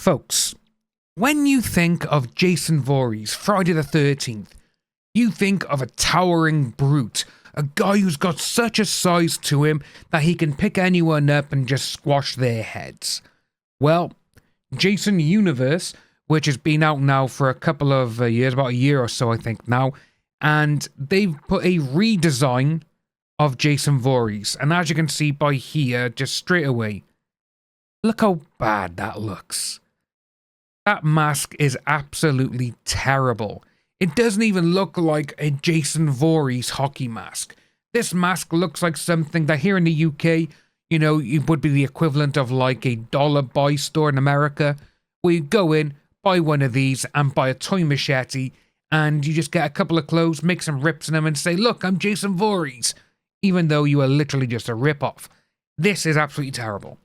Folks, when you think of Jason Voorhees, Friday the 13th, you think of a towering brute, a guy who's got such a size to him that he can pick anyone up and just squash their heads. Well, Jason Universe, which has been out now for a couple of years, about a year or so I think now, and they've put a redesign of Jason Voorhees. And as you can see by here, just straight away, look how bad that looks. That mask is absolutely terrible. It doesn't even look like a Jason Voorhees hockey mask. This mask looks like something that here in the UK, you know, it would be the equivalent of like a dollar buy store in America, where you go in, buy one of these and buy a toy machete, and you just get a couple of clothes, make some rips in them and say, look, I'm Jason Voorhees, even though you are literally just a rip-off. This is absolutely terrible.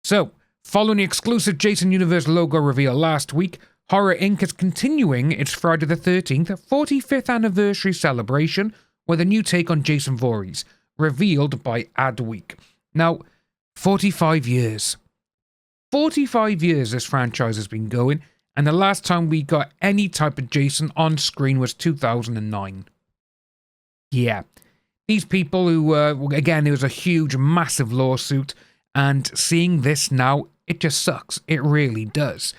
So, following the exclusive Jason Universe logo reveal last week, Horror Inc. is continuing its Friday the 13th 45th anniversary celebration with a new take on Jason Voorhees, revealed by Adweek. Now, 45 years. 45 years this franchise has been going, and the last time we got any type of Jason on screen was 2009. Yeah. These people who, again, it was a huge, massive lawsuit, and seeing this now, it just sucks. It really does.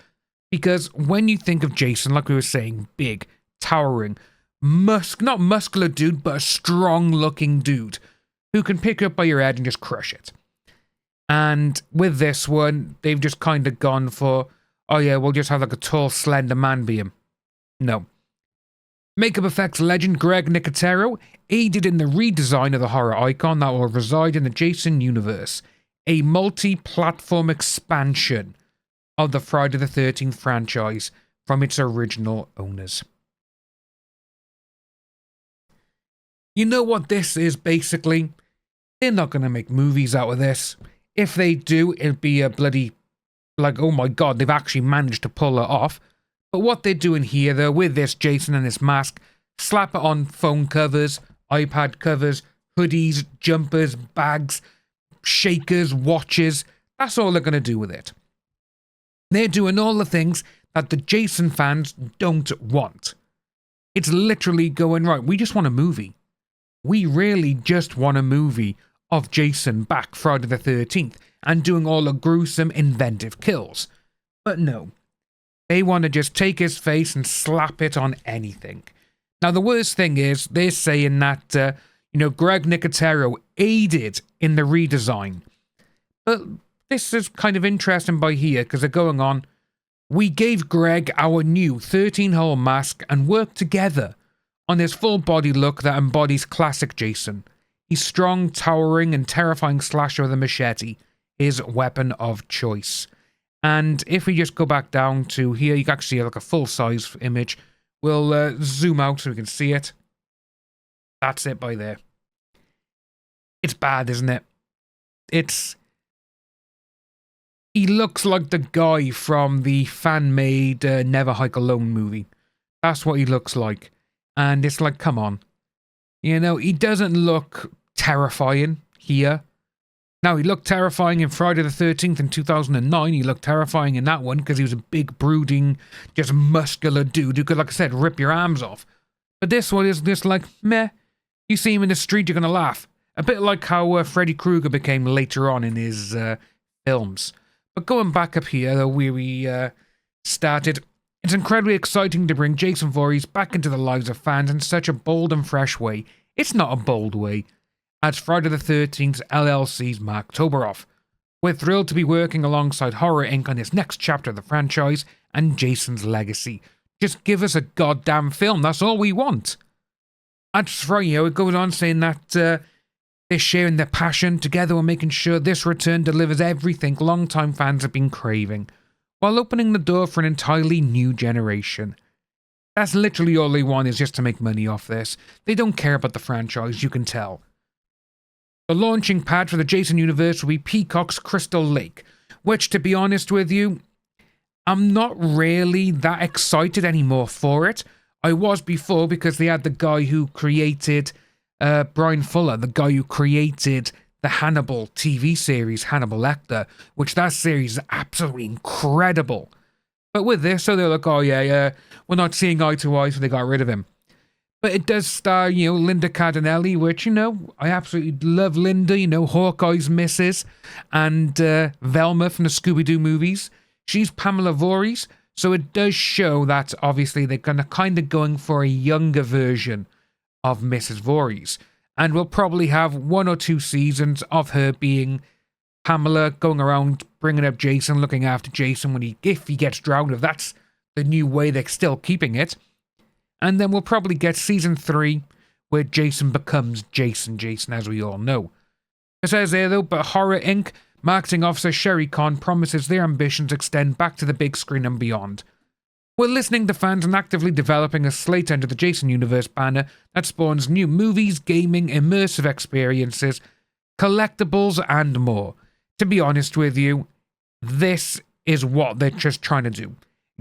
Because when you think of Jason, like we were saying, big, towering, not muscular dude, but a strong-looking dude who can pick you up by your head and just crush it. And with this one, they've just kind of gone for, oh yeah, we'll just have like a tall, slender man be him. No. Makeup effects legend Greg Nicotero aided in the redesign of the horror icon that will reside in the Jason universe, a multi-platform expansion of the Friday the 13th franchise from its original owners. You know what this is, basically? They're not going to make movies out of this. If they do, it'll be a bloody, like, oh my god, they've actually managed to pull it off. But what they're doing here, though, with this Jason and this mask, slap it on phone covers, iPad covers, hoodies, jumpers, bags, shakers, watches. That's all they're going to do with it. They're doing all the things that the Jason fans don't want. It's literally going, right, we just want a movie. We really just want a movie of Jason back Friday the 13th and doing all the gruesome, inventive kills. But no. They want to just take his face and slap it on anything. Now, the worst thing is, they're saying that, Greg Nicotero aided in the redesign. But this is kind of interesting by here, because they're going on, we gave Greg our new 13-hole mask and worked together on his full-body look that embodies classic Jason. He's strong, towering, and terrifying slasher with a machete, his weapon of choice. And if we just go back down to here, you can actually see like a full-size image. We'll zoom out so we can see it. That's it by there. It's bad, isn't it? He looks like the guy from the fan-made Never Hike Alone movie. That's what he looks like. And it's like, come on. You know, he doesn't look terrifying here. Now, he looked terrifying in Friday the 13th in 2009. He looked terrifying in that one because he was a big, brooding, just muscular dude who could, like I said, rip your arms off. But this one is just like, meh. You see him in the street, you're going to laugh. A bit like how Freddy Krueger became later on in his films. But going back up here, where we started, it's incredibly exciting to bring Jason Voorhees back into the lives of fans in such a bold and fresh way. It's not a bold way. As Friday the 13th LLC's Mark Toberoff. We're thrilled to be working alongside Horror Inc. on this next chapter of the franchise and Jason's legacy. Just give us a goddamn film, that's all we want. That's right, it goes on saying that they're sharing their passion together and making sure this return delivers everything longtime fans have been craving, while opening the door for an entirely new generation. That's literally all they want, is just to make money off this. They don't care about the franchise, you can tell. The launching pad for the Jason universe will be Peacock's Crystal Lake, which, to be honest with you, I'm not really that excited anymore for it. I was before because they had the guy who created Brian Fuller, the guy who created the Hannibal TV series, Hannibal Lecter, which that series is absolutely incredible. But with this, so they're like, oh yeah, we're not seeing eye to eye, so they got rid of him. But it does star, Linda Cardinelli, which, I absolutely love Linda, Hawkeye's missus, and Velma from the Scooby-Doo movies. She's Pamela Voorhees, so it does show that, obviously, they're kind of going for a younger version of Mrs. Voorhees. And we'll probably have 1 or 2 seasons of her being Pamela, going around, bringing up Jason, looking after Jason if he gets drowned, if that's the new way they're still keeping it. And then we'll probably get season 3, where Jason becomes Jason, as we all know. It says there, though, but Horror Inc. marketing officer Sherry Conn promises their ambitions extend back to the big screen and beyond. We're listening to fans and actively developing a slate under the Jason Universe banner that spawns new movies, gaming, immersive experiences, collectibles, and more. To be honest with you, this is what they're just trying to do.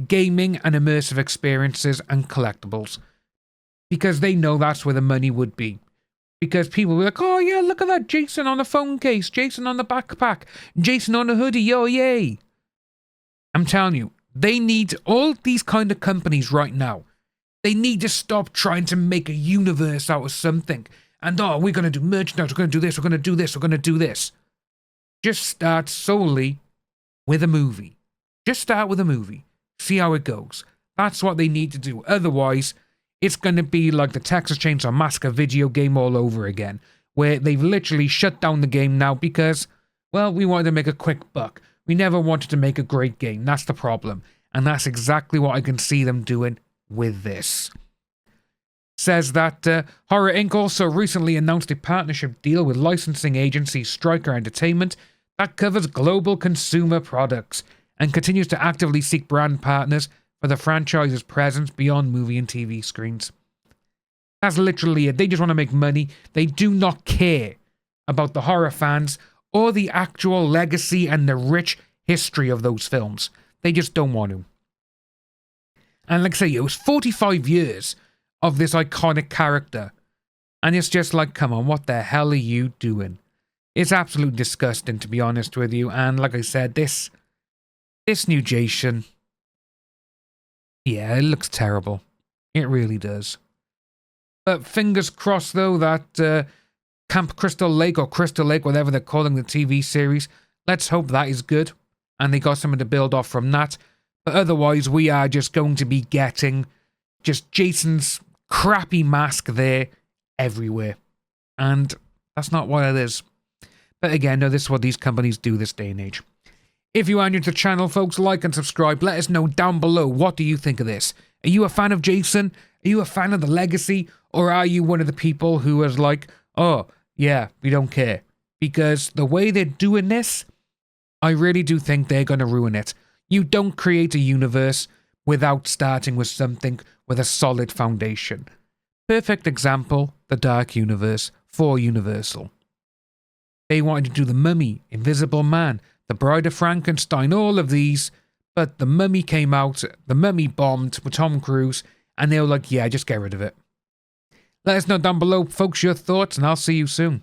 Gaming and immersive experiences and collectibles. Because they know that's where the money would be. Because people will be like, oh yeah, look at that, Jason on a phone case, Jason on the backpack, Jason on a hoodie, oh yay. I'm telling you, they need all these kind of companies right now. They need to stop trying to make a universe out of something. And we're going to do merchandise, we're going to do this, we're going to do this, we're going to do this. Just start solely with a movie. Just start with a movie. See how it goes. That's what they need to do. Otherwise, it's going to be like the Texas Chainsaw Massacre video game all over again, where they've literally shut down the game now because, well, we wanted to make a quick buck. We never wanted to make a great game. That's the problem. And that's exactly what I can see them doing with this. Says that Horror Inc. also recently announced a partnership deal with licensing agency Striker Entertainment that covers global consumer products, and continues to actively seek brand partners for the franchise's presence beyond movie and TV screens. That's literally it. They just want to make money. They do not care about the horror fans or the actual legacy and the rich history of those films. They just don't want to. And like I say, it was 45 years of this iconic character. And it's just like, come on, what the hell are you doing? It's absolutely disgusting, to be honest with you. And like I said, this new Jason, yeah, it looks terrible. It really does. But fingers crossed, though, that Camp Crystal Lake, or Crystal Lake, whatever they're calling the TV series, let's hope that is good. And they got something to build off from that. But otherwise, we are just going to be getting just Jason's crappy mask there everywhere. And that's not what it is. But again, no, this is what these companies do this day and age. If you are new to the channel, folks, like and subscribe. Let us know down below, what do you think of this? Are you a fan of Jason? Are you a fan of the legacy? Or are you one of the people who is like, oh, yeah, we don't care? Because the way they're doing this, I really do think they're going to ruin it. You don't create a universe without starting with something with a solid foundation. Perfect example, the Dark Universe for Universal. They wanted to do The Mummy, Invisible Man, The Bride of Frankenstein, all of these, but The Mummy came out, The Mummy bombed with Tom Cruise, and they were like, yeah, just get rid of it. Let us know down below, folks, your thoughts, and I'll see you soon.